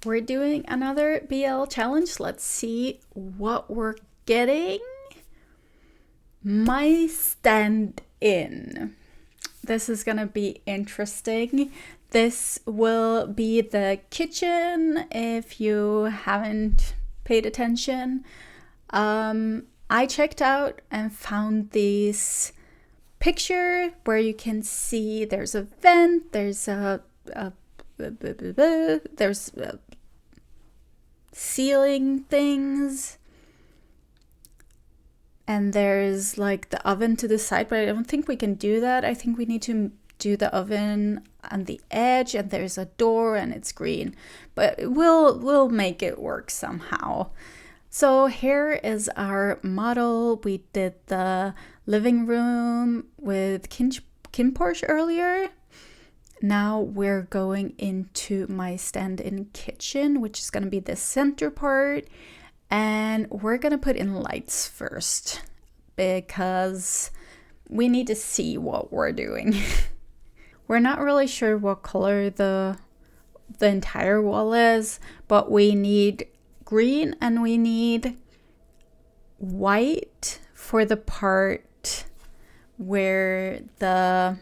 We're doing another BL challenge. Let's see what we're getting. My stand-in. This is gonna be interesting. This will be the kitchen if you haven't paid attention. I checked out and found this picture where you can see there's a vent, there's ceiling things, and there's like the oven to the side, but I don't think we can do that. I think we need to do the oven on the edge, and there's a door and it's green, but we'll make it work somehow. So here is our model. We did the living room with kin Porsche earlier. Now we're going into my stand-in kitchen, which is going to be the center part. And we're going to put in lights first because we need to see what we're doing. We're not really sure what color the entire wall is, but we need green and we need white for the part where the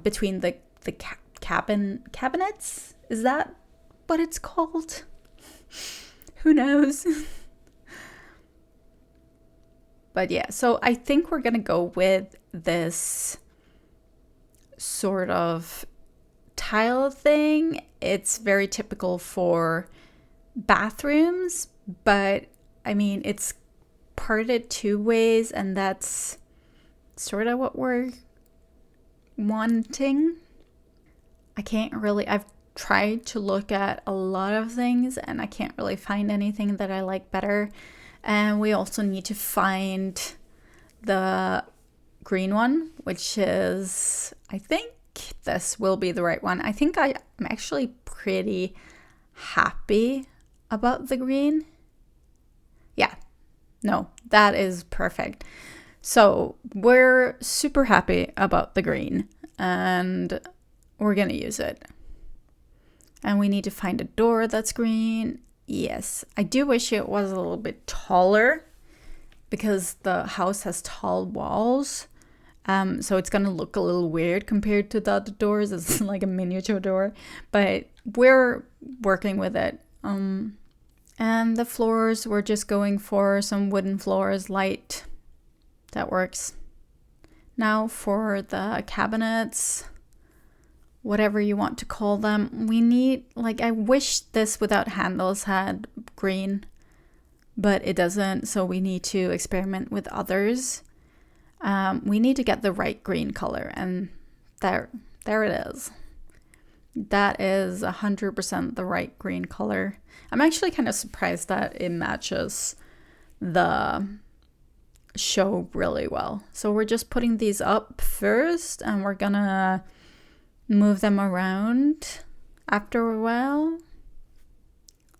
between the cabinets. Is that what it's called? Who knows? But yeah, so I think we're gonna go with this sort of tile thing. It's very typical for bathrooms, but I mean, it's parted two ways, and that's sort of what we're wanting. I've tried to look at a lot of things and I can't really find anything that I like better. And we also need to find the green one, which is, I think this will be the right one. I think I'm actually pretty happy about the green. Yeah, no, that is perfect. So we're super happy about the green and we're gonna use it. And we need to find a door that's green. Yes, I do wish it was a little bit taller because the house has tall walls. So it's gonna look a little weird compared to the other doors. It's like a miniature door, but we're working with it. And the floors, we're just going for some wooden floors, light. That works. Now for the cabinets, whatever you want to call them, we need, like, I wish this without handles had green, but it doesn't, so we need to experiment with others. We need to get the right green color, and there it is. That is 100% the right green color. I'm actually kind of surprised that it matches the show really well. So we're just putting these up first, and we're gonna move them around after a while.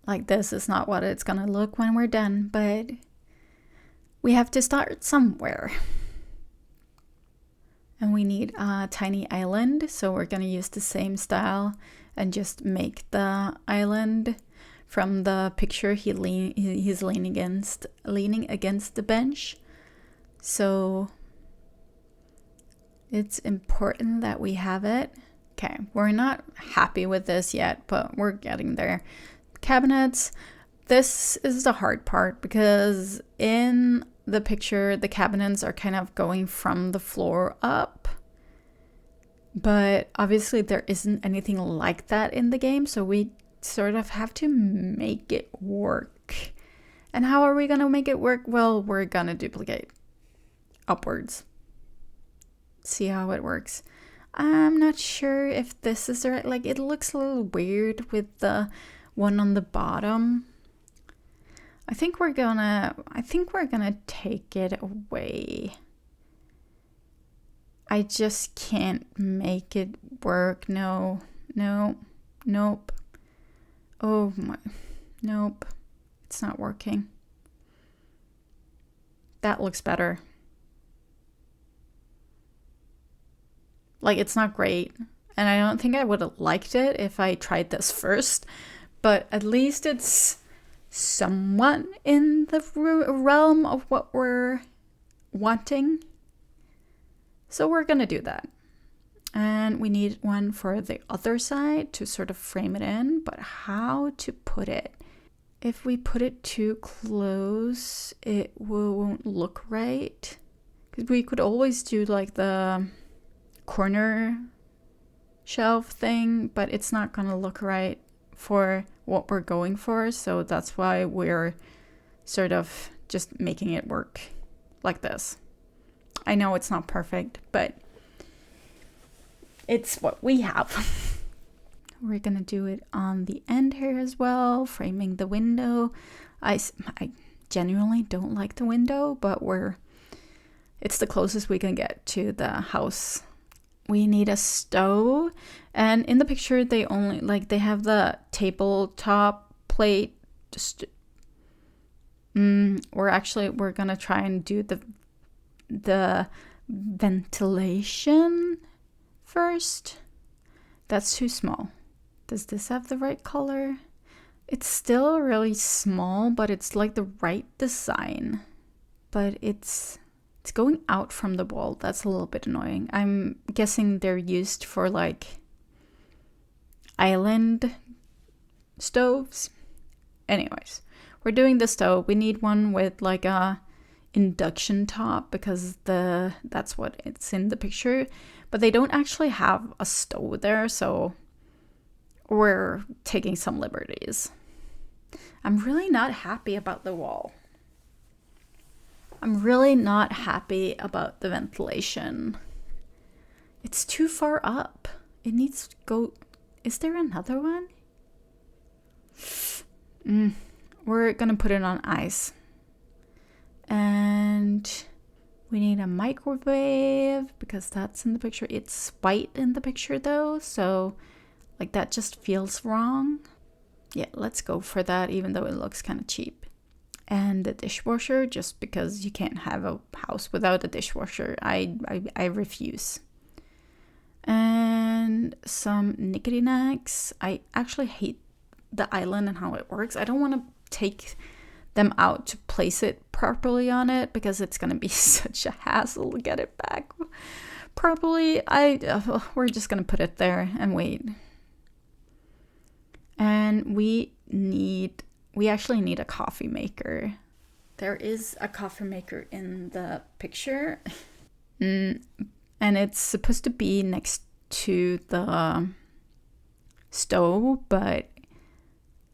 Like, this is not what it's gonna look when we're done, but we have to start somewhere. And we need a tiny island, so we're gonna use the same style and just make the island from the picture. He's leaning against the bench. So it's important that we have it. Okay, we're not happy with this yet, but we're getting there. Cabinets, this is the hard part because in the picture, the cabinets are kind of going from the floor up. But obviously there isn't anything like that in the game, so we sort of have to make it work. And how are we gonna make it work? Well, we're gonna duplicate upwards. See how it works. I'm not sure if this is the right, like, it looks a little weird with the one on the bottom. I think we're gonna take it away. I just can't make it work. No, nope. Oh my, nope. It's not working. That looks better. Like, it's not great. And I don't think I would have liked it if I tried this first, but at least it's somewhat in the realm of what we're wanting. So we're gonna do that. And we need one for the other side to sort of frame it in, but how to put it? If we put it too close, it won't look right. Because we could always do like the corner shelf thing, but it's not gonna look right for what we're going for. So that's why we're sort of just making it work like this. I know it's not perfect, but it's what we have. We're gonna do it on the end here as well, framing the window. I genuinely don't like the window, but it's the closest we can get to the house. We need a stove, and in the picture they have the tabletop plate. We're gonna try and do the ventilation first. That's too small. Does this have the right color? It's still really small, but it's like the right design. But it's going out from the wall. That's a little bit annoying. I'm guessing they're used for like island stoves. Anyways, we're doing the stove. We need one with like a induction top because that's what it's in the picture. But they don't actually have a stove there, so we're taking some liberties. I'm really not happy about the wall. I'm really not happy about the ventilation. It's too far up. It needs to go. Is there another one? We're gonna put it on ice. And we need a microwave because that's in the picture. It's white in the picture though, so like that just feels wrong. Yeah, let's go for that, even though it looks kind of cheap. And the dishwasher, just because you can't have a house without a dishwasher. I refuse. And some knickety knacks. I actually hate the island and how it works. I don't want to take them out to place it properly on it because it's gonna be such a hassle to get it back properly. We're just gonna put it there and wait. And we actually need a coffee maker. There is a coffee maker in the picture. And it's supposed to be next to the stove, but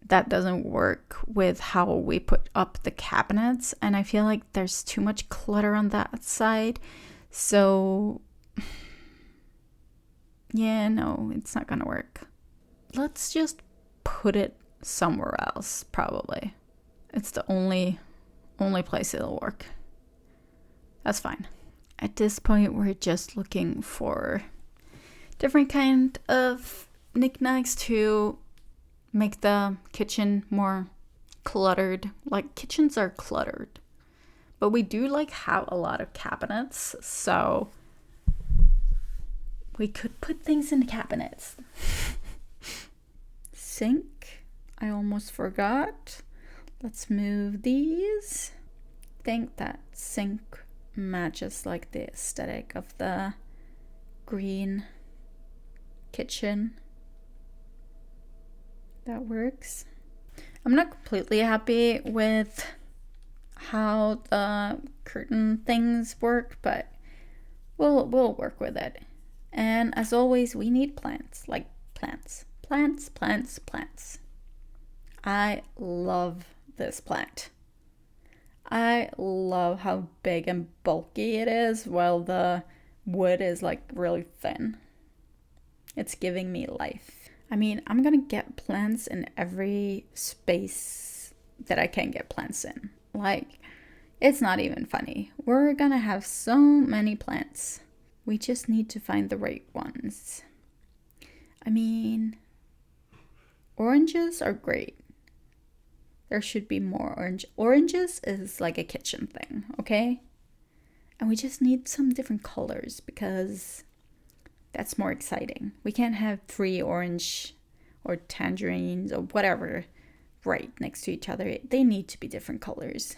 that doesn't work with how we put up the cabinets. And I feel like there's too much clutter on that side. So yeah, no, it's not gonna work. Let's just put it somewhere else, probably. It's the only place it'll work. That's fine. At this point, we're just looking for different kind of knickknacks to make the kitchen more cluttered. Like, kitchens are cluttered. But we do like have a lot of cabinets, so we could put things in the cabinets. Sink. I almost forgot. Let's move these. I think that sink matches like the aesthetic of the green kitchen. That works. I'm not completely happy with how the curtain things work, but we'll work with it. And as always, we need plants. Like plants. Plants. I love this plant. I love how big and bulky it is while the wood is like really thin. It's giving me life. I mean, I'm gonna get plants in every space that I can get plants in. Like, it's not even funny. We're gonna have so many plants. We just need to find the right ones. I mean, oranges are great. There should be more orange. Oranges is like a kitchen thing, okay? And we just need some different colors because That's more exciting. We can't have 3 orange or tangerines or whatever right next to each other. They need to be different colors.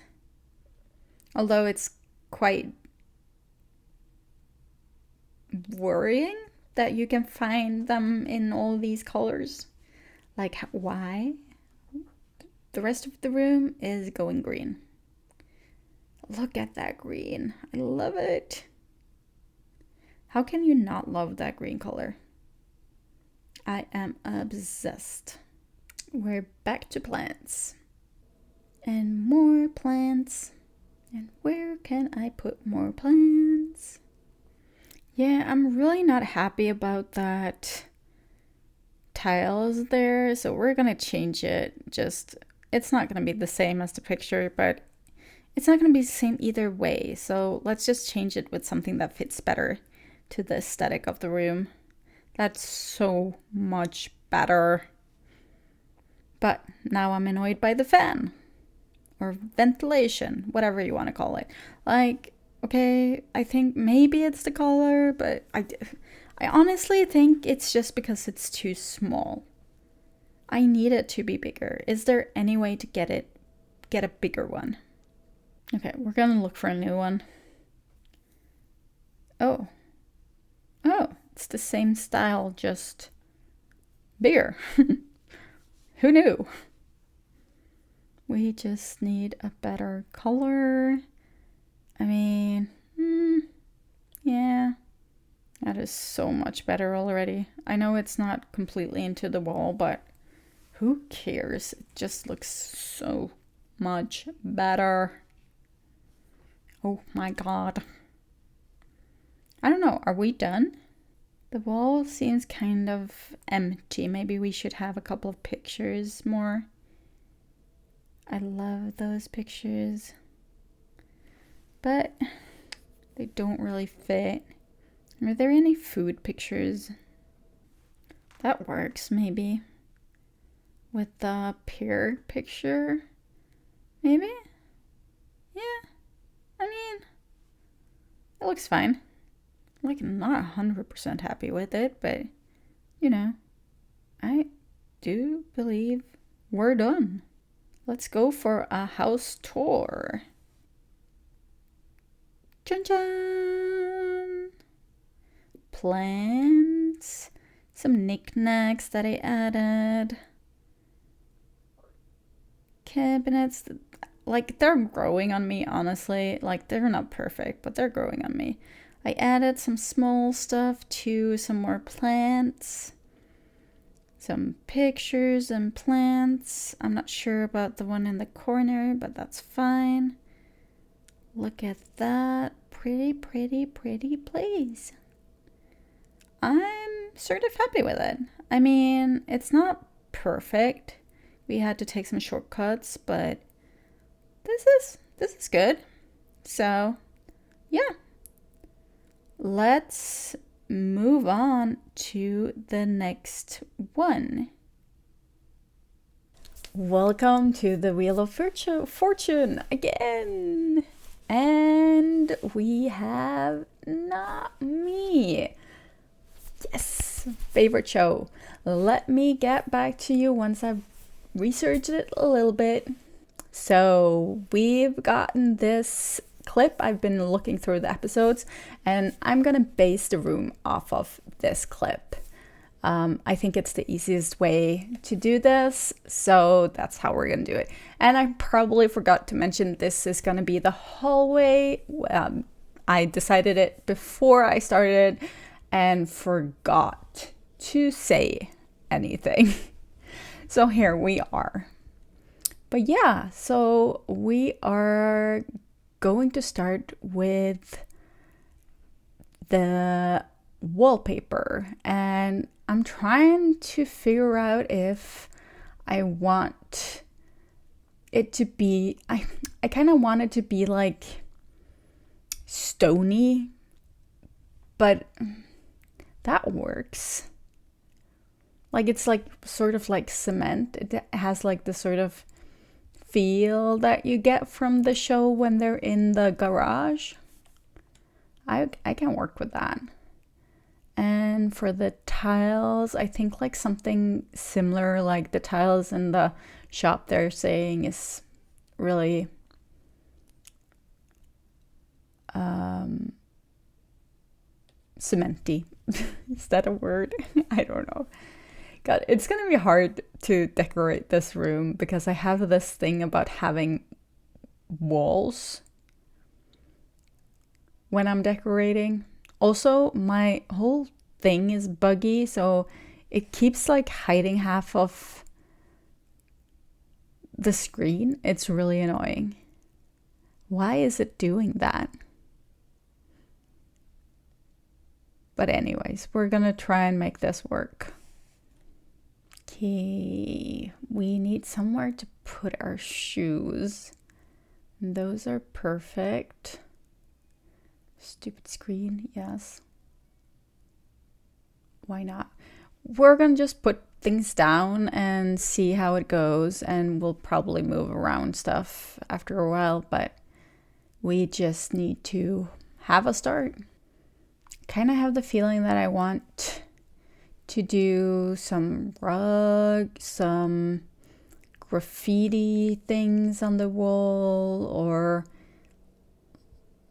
Although it's quite worrying that you can find them in all these colors. Like, why? The rest of the room is going green. Look at that green. I love it. How can you not love that green color? I am obsessed. We're back to plants. And more plants. And where can I put more plants? Yeah, I'm really not happy about that tiles there, so we're gonna change it. It's not gonna be the same as the picture, but it's not gonna be the same either way. So let's just change it with something that fits better to the aesthetic of the room. That's so much better. But now I'm annoyed by the fan. Or ventilation, whatever you want to call it. Like, okay, I think maybe it's the color, but I honestly think it's just because it's too small. I need it to be bigger. Is there any way to get a bigger one? Okay, we're gonna look for a new one. Oh, it's the same style, just bigger. Who knew? We just need a better color. I mean, yeah, that is so much better already. I know it's not completely into the wall, but who cares? It just looks so much better. Oh my god. I don't know, are we done? The wall seems kind of empty. Maybe we should have a couple of pictures more. I love those pictures, but they don't really fit. Are there any food pictures? That works, maybe. With the pear picture, maybe? Yeah, I mean, it looks fine. Like, I'm not 100% happy with it, but, you know, I do believe we're done. Let's go for a house tour. Chun chun! Plants. Some knickknacks that I added. Cabinets. Like, they're growing on me, honestly. Like, they're not perfect, but they're growing on me. I added some small stuff to some more plants. Some pictures and plants. I'm not sure about the one in the corner, but that's fine. Look at that. Pretty, pretty, pretty place. I'm sort of happy with it. I mean, it's not perfect. We had to take some shortcuts, but this is good. So, yeah. Let's move on to the next one. Welcome to the Wheel of Fortune again. And we have Not Me. Yes, favorite show. Let me get back to you once I've researched it a little bit. So we've gotten this clip. I've been looking through the episodes and I'm gonna base the room off of this clip. I think it's the easiest way to do this, so that's how we're gonna do it. And I probably forgot to mention this is gonna be the hallway. I decided it before I started and forgot to say anything. So here we are. But yeah, so we are going to start with the wallpaper, and I'm trying to figure out if I want it to be, I kind of want it to be like stony, but that works. Like, it's like sort of like cement. It has like the sort of feel that you get from the show when they're in the garage. I can work with that. And for the tiles, I think like something similar, like the tiles in the shop they're saying is really cementy. Is that a word? I don't know. God, it's gonna be hard to decorate this room because I have this thing about having walls when I'm decorating. Also, my whole thing is buggy, so it keeps like hiding half of the screen. It's really annoying. Why is it doing that? But anyways, we're gonna try and make this work. Okay, we need somewhere to put our shoes. Those are perfect. Stupid screen, yes. Why not? We're gonna just put things down and see how it goes, and we'll probably move around stuff after a while, but we just need to have a start. Kind of have the feeling that I want to do some rug, some graffiti things on the wall, or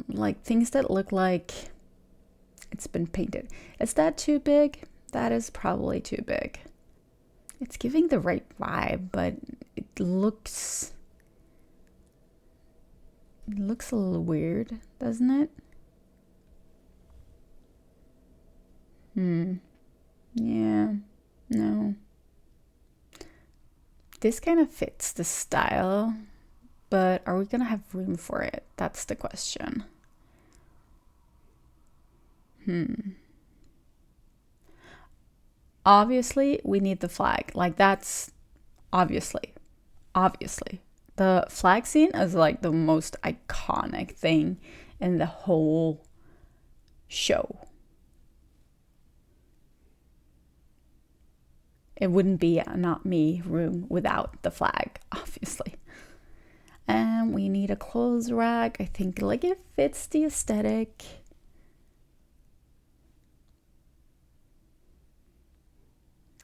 like things that look like it's been painted. Is that too big? That is probably too big. It's giving the right vibe, but it looks a little weird, doesn't it? Yeah, no. This kind of fits the style, but are we gonna have room for it? That's the question. Obviously, we need the flag. Like, that's obviously. The flag scene is like the most iconic thing in the whole show. It wouldn't be a Not Me room without the flag, obviously. And we need a clothes rack. I think like it fits the aesthetic.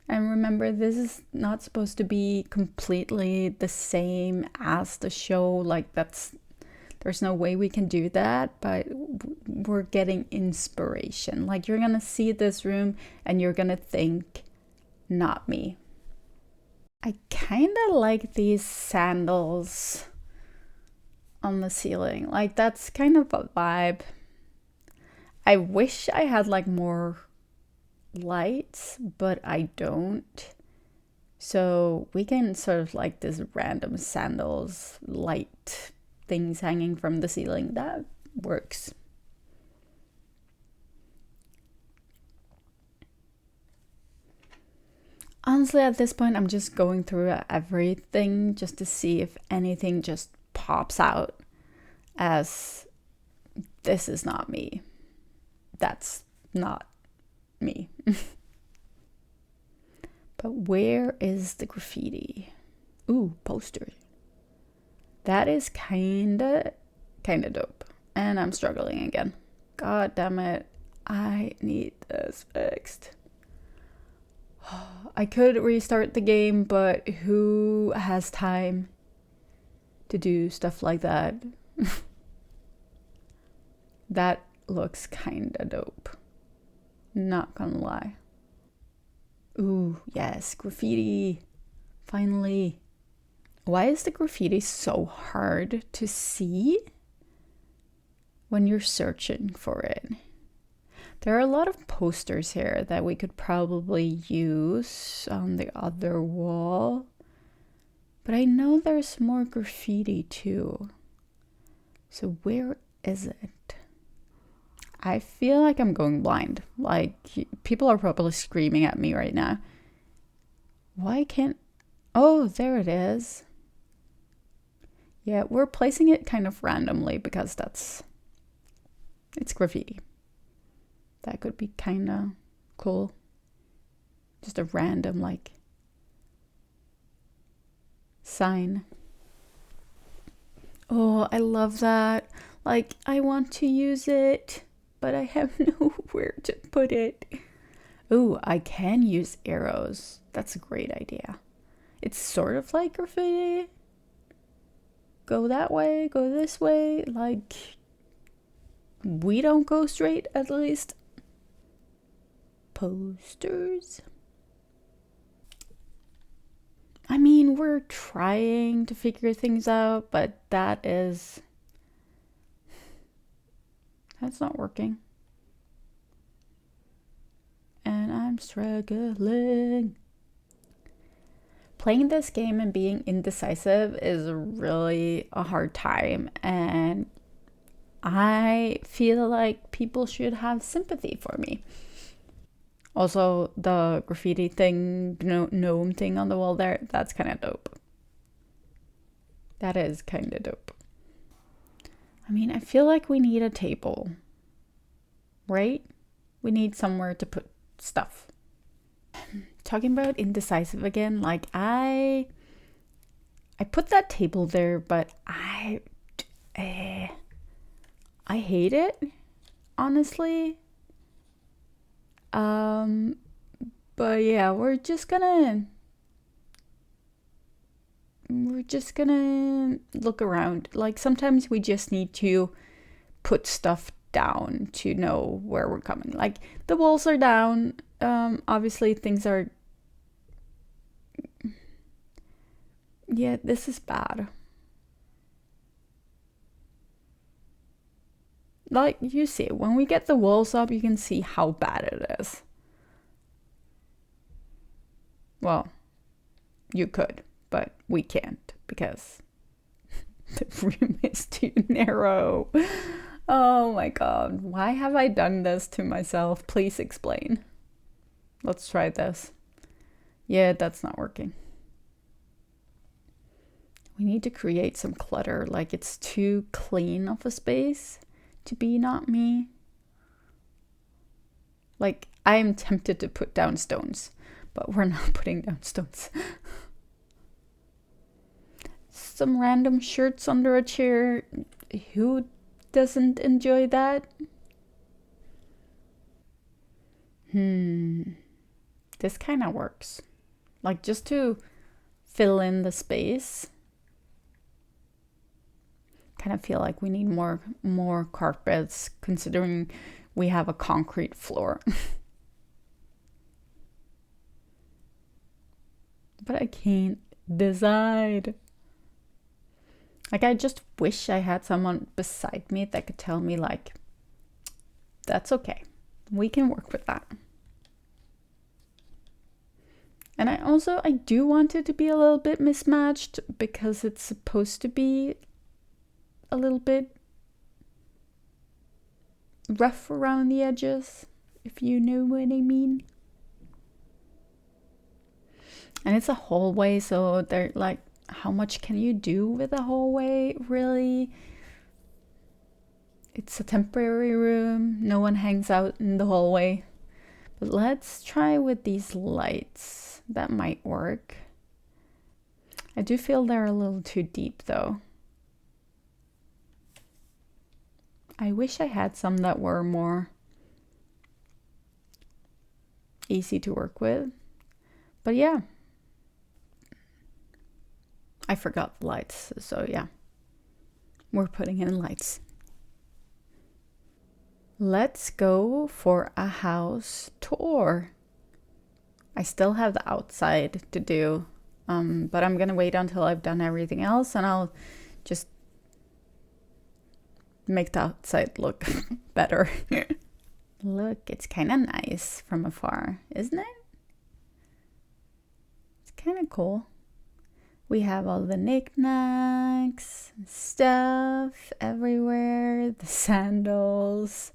And remember, this is not supposed to be completely the same as the show. Like there's no way we can do that, but we're getting inspiration. Like you're gonna see this room and you're gonna think, Not Me. I kind of like these sandals on the ceiling. Like that's kind of a vibe. I wish I had like more lights, but I don't. So we can sort of like this random sandals light things hanging from the ceiling. That works. Honestly, at this point, I'm just going through everything just to see if anything just pops out as this is not me. That's not me. But where is the graffiti? Ooh, poster. That is kinda dope. And I'm struggling again. God damn it. I need this fixed. I could restart the game, but who has time to do stuff like that? That looks kinda dope. Not gonna lie. Ooh, yes, graffiti. Finally. Why is the graffiti so hard to see when you're searching for it? There are a lot of posters here that we could probably use on the other wall. But I know there's more graffiti too. So where is it? I feel like I'm going blind. Like, people are probably screaming at me right now. Why can't... Oh, there it is. Yeah, we're placing it kind of randomly because it's graffiti. That could be kind of cool. Just a random, like, sign. Oh, I love that. Like, I want to use it, but I have nowhere to put it. Ooh, I can use arrows. That's a great idea. It's sort of like graffiti. Go that way, go this way. Like, we don't go straight, at least. Posters. I mean, we're trying to figure things out, but that's not working. And I'm struggling. Playing this game and being indecisive is really a hard time, and I feel like people should have sympathy for me. Also, the graffiti thing, gnome thing on the wall there, that's kind of dope. That is kind of dope. I mean, I feel like we need a table, right? We need somewhere to put stuff. Talking about indecisive again, like I put that table there, but I hate it, honestly. But yeah, we're just gonna look around. Like sometimes we just need to put stuff down to know where we're coming. Like the walls are down. Obviously things are. Yeah, this is bad. Like you see, when we get the walls up, you can see how bad it is. Well, you could, but we can't because the room is too narrow. Oh my god, why have I done this to myself? Please explain. Let's try this. Yeah, that's not working. We need to create some clutter. Like it's too clean of a space to be not me. Like I am tempted to put down stones, but we're not putting down stones. Some random shirts under a chair. Who doesn't enjoy that? This kind of works. Like just to fill in the space. Kind of feel like we need more carpets considering we have a concrete floor. But I can't decide. Like I just wish I had someone beside me that could tell me like, that's okay. We can work with that. And I do want it to be a little bit mismatched because it's supposed to be a little bit rough around the edges, if you know what I mean. And it's a hallway, so they're like, how much can you do with a hallway, really? It's a temporary room. No one hangs out in the hallway. But let's try with these lights. That might work. I do feel they're a little too deep, though. I wish I had some that were more easy to work with. But yeah. I forgot the lights, so yeah. We're putting in lights. Let's go for a house tour. I still have the outside to do, but I'm gonna wait until I've done everything else and I'll just make the outside look better. Look, it's kind of nice from afar, isn't it? It's kind of cool. We have all the knickknacks, stuff everywhere, the sandals,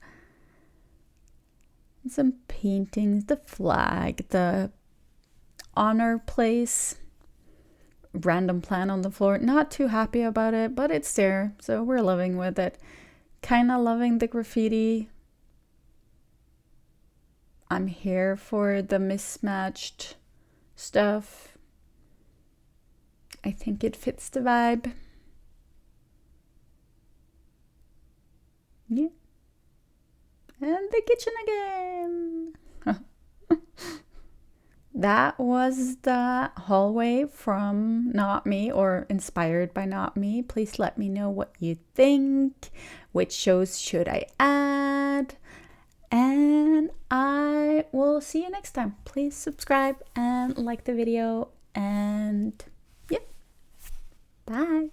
some paintings, the flag, the honor place, random plant on the floor. Not too happy about it, but it's there, so we're living with it. Kind of loving the graffiti. I'm here for the mismatched stuff. I think it fits the vibe. Yeah. And the kitchen again. That was the hallway from Not Me, or inspired by Not Me. Please let me know what you think. Which shows should I add? And I will see you next time. Please subscribe and like the video. And yeah, bye.